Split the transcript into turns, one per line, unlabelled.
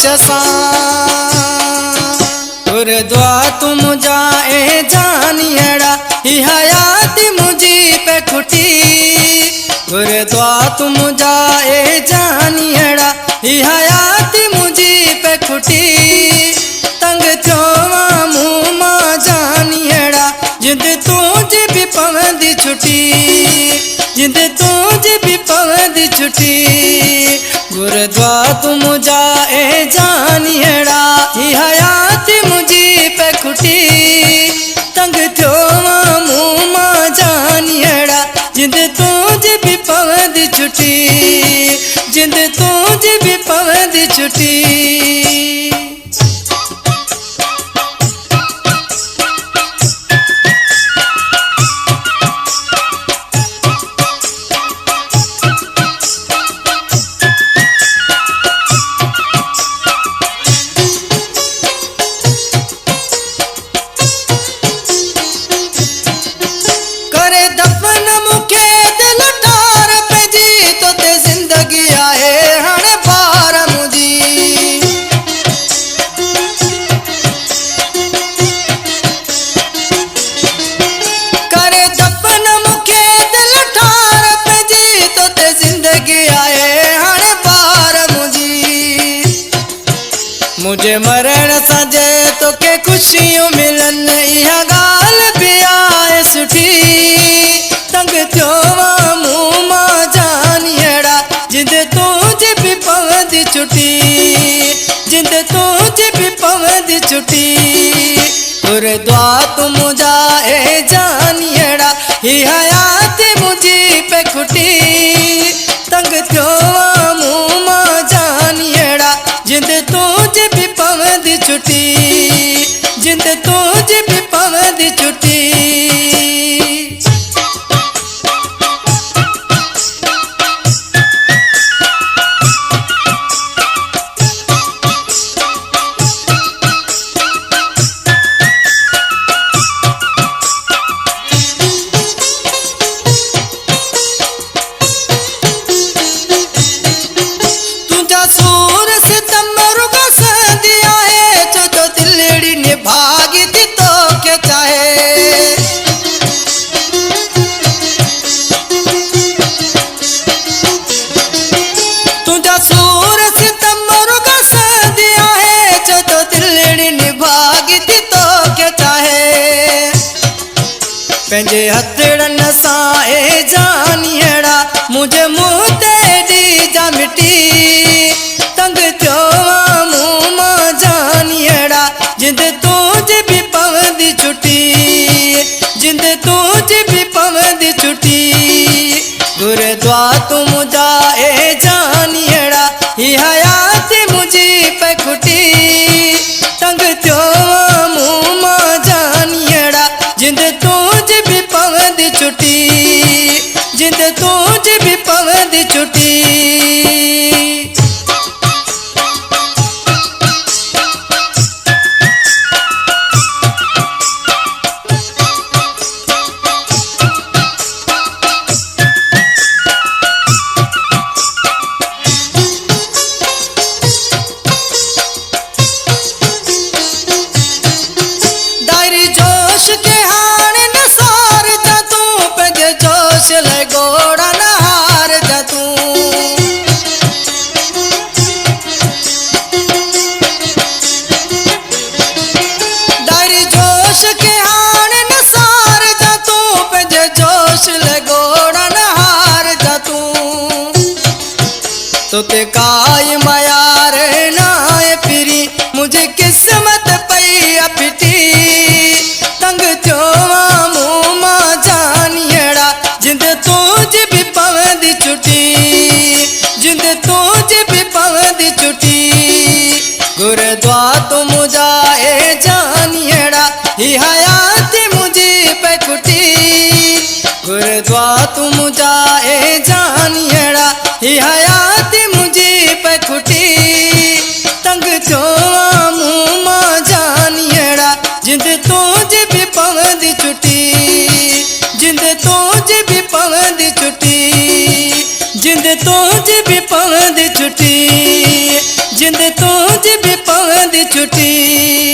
चसा गुरुद्वा तुम जाए जानियड़ा ही हयात मुझी पे खुटी गुरुद्वा तुम जाए जानियड़ा ही हयात मुझी पे खुटी तंग थोवा मुँह मां जानियड़ा जिंद तुझ भी पवंदी छुटी जिंद तुझ भी पवंदी छुटी गुरुद्वा तुम जाए जानियड़ा ही हयात मुझी पे खुटी तंग थोवा मुँह मां जानियड़ा जिंद तुझ भी पवंदी छुटी जिंद तुझ भी पवंदी छुटी। मुझे मरण सजे तो के खुशियों मिलन इहा गाल भी आए सुठी तंग थोवा मुँह मां जानियड़ा जिंद तुझ भी पवंदी छुटी जिंद तुझ भी पवंदी छुटी गुरुद्वा तुम जाए जानियड़ा ही हयात मुझी पे खुटी तंग थोवा मुँह मां जानियड़ा जिंद तुझ भी पवंदी छुटी जिंद तुझ भी पवंदी छुटी। पंहिंजे हथड़नि सां ए जानियड़ा मुझे मुँह ते ॾीजा मिटी तंग थोवा मुँह मां जानियड़ा जिंद तुझ भी पवंदी छुटी जिंद तुझ भी पवंदी छुटी गुरुद्वा तुम जाए जानियड़ा ही हयात मुझी पे खुटी तंग थोवा मुँह मां जानियड़ा जिंद तुझ भी पवंदी छुटी जिंद तुझ भी पवंदी छुटी। दायरी जोश के हाण न सार जा तू पंहिंजे जोश लाइ घोड़ा न हार जा तू दायरी जोश के हाण न सार जा तू पंहिंजे जोश लाइ घोड़ा न हार जा तू तोते काई मयार नाए फिरी मुझे किस्मत पई अपिटी तंग थोवा मुँह मां जानियड़ा जिंद तुझ भी पवंदी छुटी जिंद तुझ भी पवंदी छुटी गुरुद्वा तुम जाए जानियड़ा ही हयात मुझी पे खुटी गुरुद्वा तुम जाए जानियड़ा ही हयात मुझी पे खुटी तंग थोवा मुँह मां जानियड़ा जिंद तुझ भी पवंदी छुटी जिंद तुझ भी पवंदी छुटी जिंद तुझ भी पवंदी छुटी जिंद तुझ छुटी।